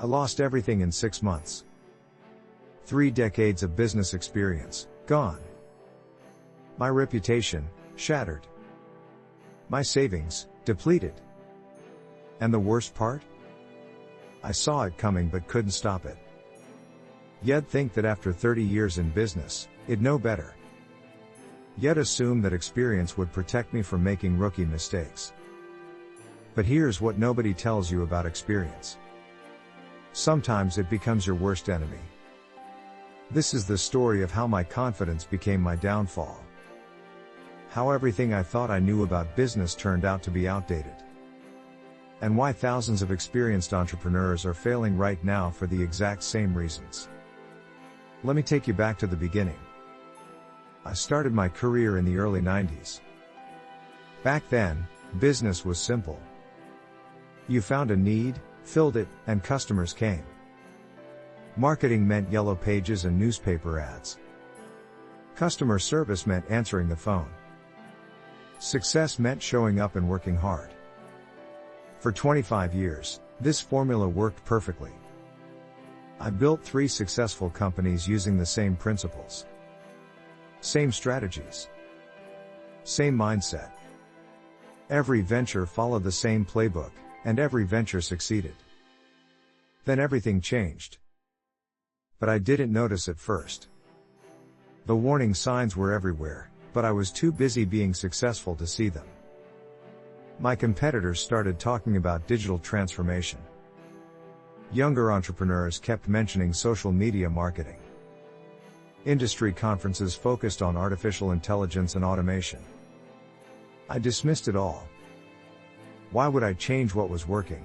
I lost everything in 6 months. 3 decades of business experience, gone. My reputation, shattered. My savings, depleted. And the worst part? I saw it coming but couldn't stop it. You'd think that after 30 years in business, I'd know better. You'd assume that experience would protect me from making rookie mistakes. But here's what nobody tells you about experience. Sometimes it becomes your worst enemy. This is the story of how my confidence became my downfall. How everything I thought I knew about business turned out to be outdated. And why thousands of experienced entrepreneurs are failing right now for the exact same reasons. Let me take you back to the beginning. I started my career in the early 90s. Back then, business was simple. You found a need, filled it, and customers came. Marketing meant yellow pages and newspaper ads. Customer service meant answering the phone. Success meant showing up and working hard. For 25 years, this formula worked perfectly. I built 3 successful companies using the same principles. Same strategies. Same mindset. Every venture followed the same playbook, and every venture succeeded. Then everything changed. But I didn't notice at first. The warning signs were everywhere, but I was too busy being successful to see them. My competitors started talking about digital transformation. Younger entrepreneurs kept mentioning social media marketing. Industry conferences focused on artificial intelligence and automation. I dismissed it all. Why would I change what was working?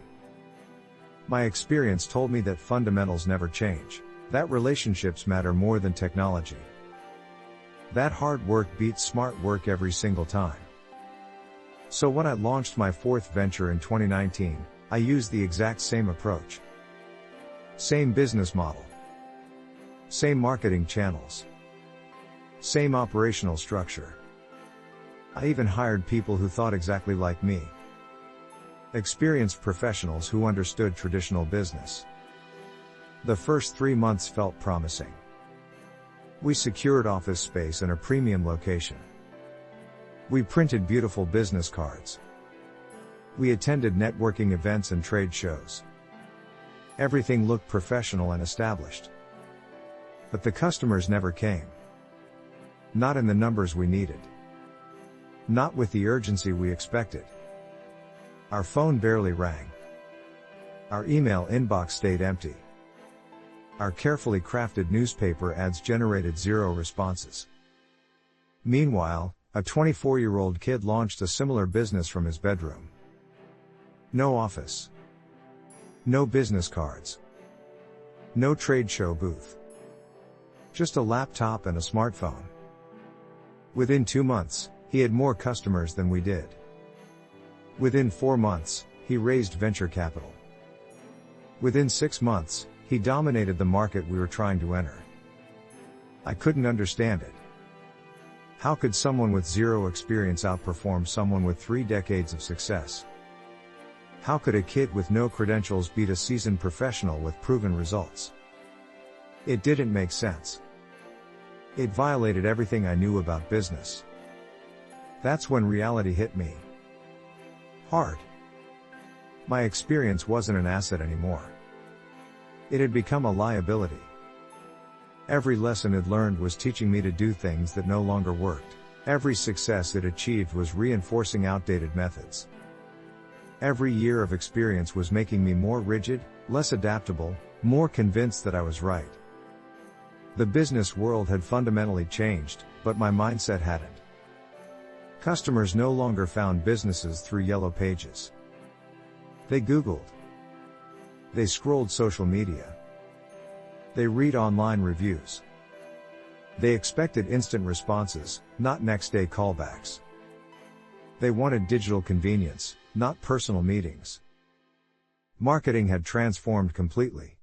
My experience told me that fundamentals never change, that relationships matter more than technology. That hard work beats smart work every single time. So when I launched my 4th venture in 2019, I used the exact same approach. Same business model. Same marketing channels. Same operational structure. I even hired people who thought exactly like me. Experienced professionals who understood traditional business. The first 3 months felt promising. We secured office space in a premium location. We printed beautiful business cards. We attended networking events and trade shows. Everything looked professional and established. But the customers never came. Not in the numbers we needed. Not with the urgency we expected. Our phone barely rang. Our email inbox stayed empty. Our carefully crafted newspaper ads generated 0 responses. Meanwhile, a 24-year-old kid launched a similar business from his bedroom. No office. No business cards. No trade show booth. Just a laptop and a smartphone. Within 2 months, he had more customers than we did. Within 4 months, he raised venture capital. Within 6 months, he dominated the market we were trying to enter. I couldn't understand it. How could someone with 0 experience outperform someone with 3 decades of success? How could a kid with no credentials beat a seasoned professional with proven results? It didn't make sense. It violated everything I knew about business. That's when reality hit me. Hard. My experience wasn't an asset anymore. It had become a liability. Every lesson I'd learned was teaching me to do things that no longer worked. Every success it achieved was reinforcing outdated methods. Every year of experience was making me more rigid, less adaptable, more convinced that I was right. The business world had fundamentally changed, but my mindset hadn't. Customers no longer found businesses through yellow pages. They Googled. They scrolled social media. They read online reviews. They expected instant responses, not next-day callbacks. They wanted digital convenience, not personal meetings. Marketing had transformed completely.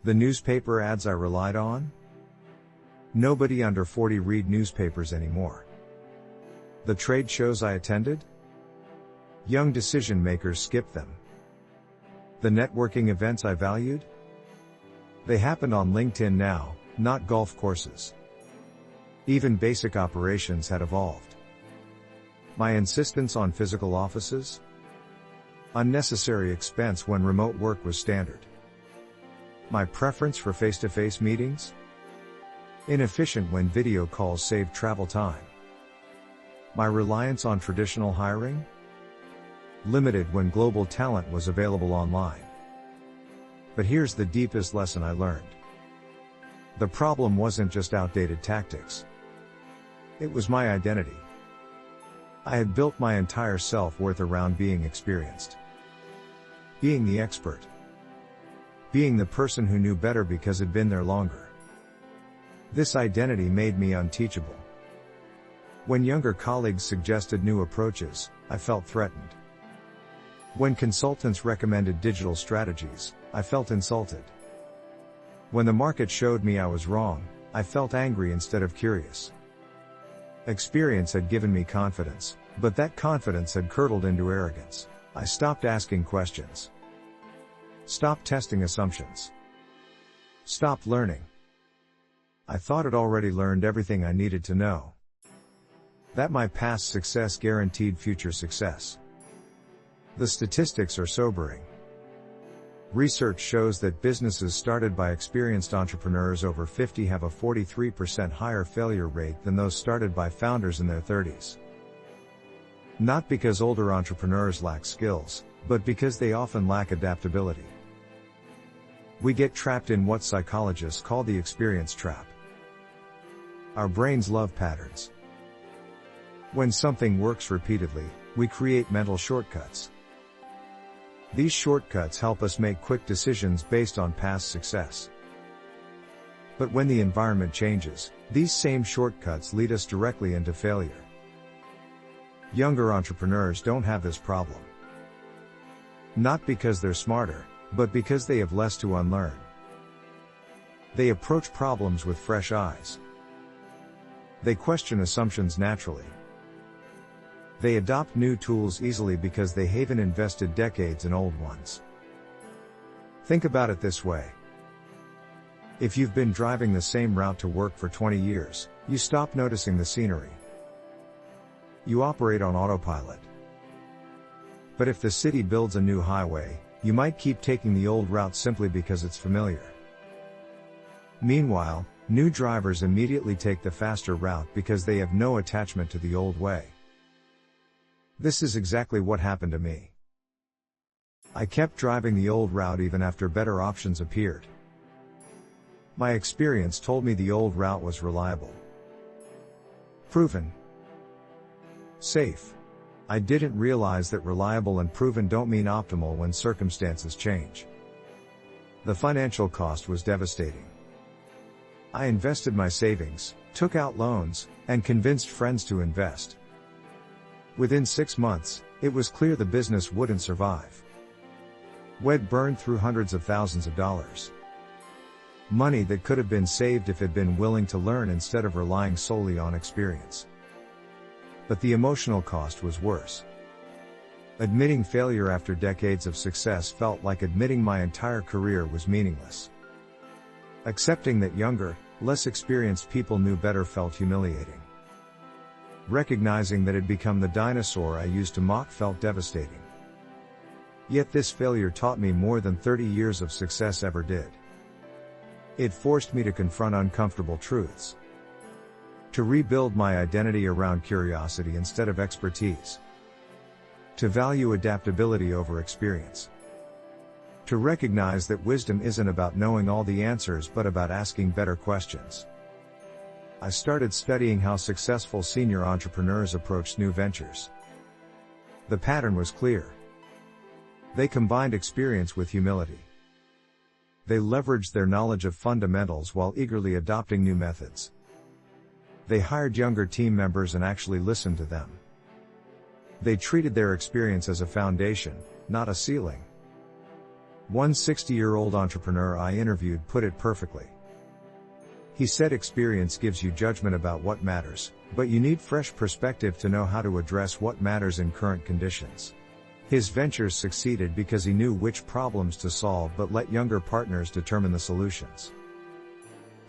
The newspaper ads I relied on? Nobody under 40 read newspapers anymore. The trade shows I attended? Young decision makers skipped them. The networking events I valued? They happened on LinkedIn now, not golf courses. Even basic operations had evolved. My insistence on physical offices? Unnecessary expense when remote work was standard. My preference for face-to-face meetings? Inefficient when video calls saved travel time. My reliance on traditional hiring? Limited when global talent was available online. But here's the deepest lesson I learned. The problem wasn't just outdated tactics. It was my identity. I had built my entire self-worth around being experienced. Being the expert. Being the person who knew better because had been there longer. This identity made me unteachable. When younger colleagues suggested new approaches, I felt threatened. When consultants recommended digital strategies, I felt insulted. When the market showed me I was wrong, I felt angry instead of curious. Experience had given me confidence, but that confidence had curdled into arrogance. I stopped asking questions. Stopped testing assumptions. Stopped learning. I thought I'd already learned everything I needed to know. That my past success guaranteed future success. The statistics are sobering. Research shows that businesses started by experienced entrepreneurs over 50 have a 43% higher failure rate than those started by founders in their 30s. Not because older entrepreneurs lack skills, but because they often lack adaptability. We get trapped in what psychologists call the experience trap. Our brains love patterns. When something works repeatedly, we create mental shortcuts. These shortcuts help us make quick decisions based on past success. But when the environment changes, these same shortcuts lead us directly into failure. Younger entrepreneurs don't have this problem. Not because they're smarter, but because they have less to unlearn. They approach problems with fresh eyes. They question assumptions naturally. They adopt new tools easily because they haven't invested decades in old ones. Think about it this way. If you've been driving the same route to work for 20 years, you stop noticing the scenery. You operate on autopilot. But if the city builds a new highway, you might keep taking the old route simply because it's familiar. Meanwhile, new drivers immediately take the faster route because they have no attachment to the old way. This is exactly what happened to me. I kept driving the old route even after better options appeared. My experience told me the old route was reliable, proven, safe. I didn't realize that reliable and proven don't mean optimal when circumstances change. The financial cost was devastating. I invested my savings, took out loans, and convinced friends to invest. Within 6 months, it was clear the business wouldn't survive. We'd burned through hundreds of thousands of dollars. Money that could have been saved if I'd been willing to learn instead of relying solely on experience. But the emotional cost was worse. Admitting failure after decades of success felt like admitting my entire career was meaningless. Accepting that younger, less experienced people knew better felt humiliating. Recognizing that I'd become the dinosaur I used to mock felt devastating. Yet this failure taught me more than 30 years of success ever did. It forced me to confront uncomfortable truths. To rebuild my identity around curiosity instead of expertise. To value adaptability over experience. To recognize that wisdom isn't about knowing all the answers but about asking better questions. I started studying how successful senior entrepreneurs approached new ventures. The pattern was clear. They combined experience with humility. They leveraged their knowledge of fundamentals while eagerly adopting new methods. They hired younger team members and actually listened to them. They treated their experience as a foundation, not a ceiling. One 60-year-old entrepreneur I interviewed put it perfectly. He said experience gives you judgment about what matters, but you need fresh perspective to know how to address what matters in current conditions. His ventures succeeded because he knew which problems to solve but let younger partners determine the solutions.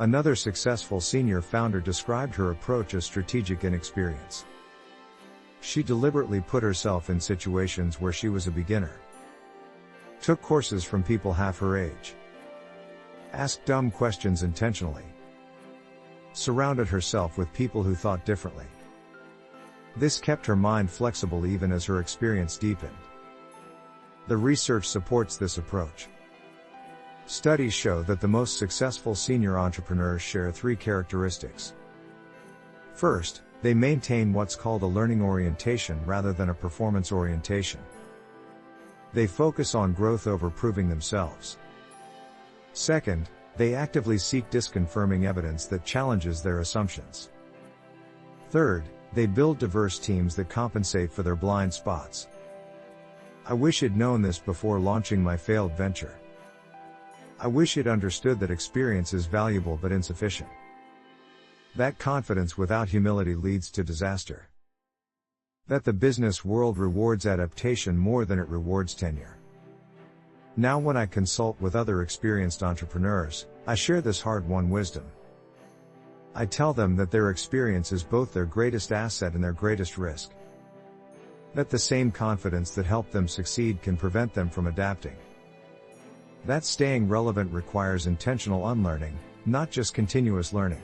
Another successful senior founder described her approach as strategic inexperience. She deliberately put herself in situations where she was a beginner. Took courses from people half her age. Asked dumb questions intentionally. Surrounded herself with people who thought differently. This kept her mind flexible even as her experience deepened. The research supports this approach. Studies show that the most successful senior entrepreneurs share 3 characteristics. First, they maintain what's called a learning orientation rather than a performance orientation. They focus on growth over proving themselves. Second, they actively seek disconfirming evidence that challenges their assumptions. Third, they build diverse teams that compensate for their blind spots. I wish I'd known this before launching my failed venture. I wish I'd understood that experience is valuable but insufficient. That confidence without humility leads to disaster. That the business world rewards adaptation more than it rewards tenure. Now when I consult with other experienced entrepreneurs, I share this hard-won wisdom. I tell them that their experience is both their greatest asset and their greatest risk. That the same confidence that helped them succeed can prevent them from adapting. That staying relevant requires intentional unlearning, not just continuous learning.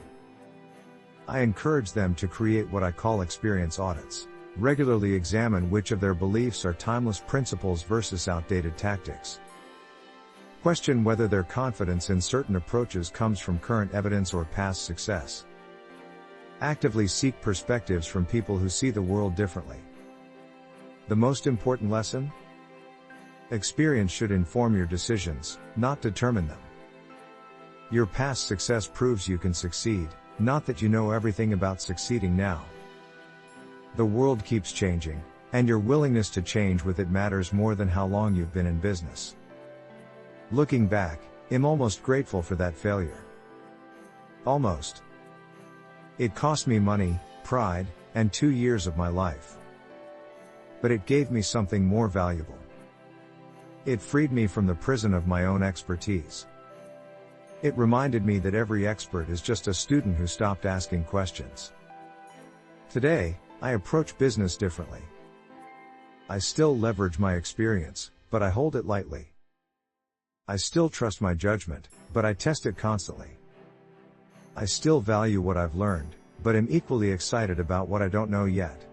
I encourage them to create what I call experience audits. Regularly examine which of their beliefs are timeless principles versus outdated tactics. Question whether their confidence in certain approaches comes from current evidence or past success. Actively seek perspectives from people who see the world differently. The most important lesson? Experience should inform your decisions, not determine them. Your past success proves you can succeed, not that you know everything about succeeding now. The world keeps changing, and your willingness to change with it matters more than how long you've been in business. Looking back, I'm almost grateful for that failure. Almost. It cost me money, pride, and 2 years of my life. But it gave me something more valuable. It freed me from the prison of my own expertise. It reminded me that every expert is just a student who stopped asking questions. Today, I approach business differently. I still leverage my experience, but I hold it lightly. I still trust my judgment, but I test it constantly. I still value what I've learned, but am equally excited about what I don't know yet.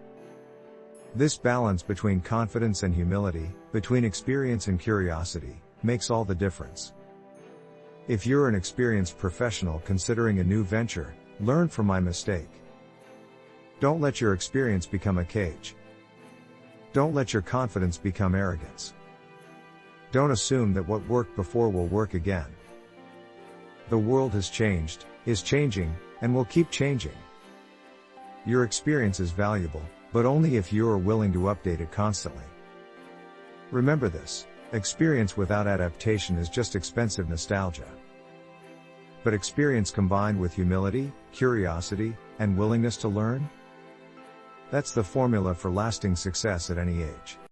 This balance between confidence and humility, between experience and curiosity, makes all the difference. If you're an experienced professional considering a new venture, learn from my mistake. Don't let your experience become a cage. Don't let your confidence become arrogance. Don't assume that what worked before will work again. The world has changed, is changing, and will keep changing. Your experience is valuable, but only if you're willing to update it constantly. Remember this: experience without adaptation is just expensive nostalgia. But experience combined with humility, curiosity, and willingness to learn? That's the formula for lasting success at any age.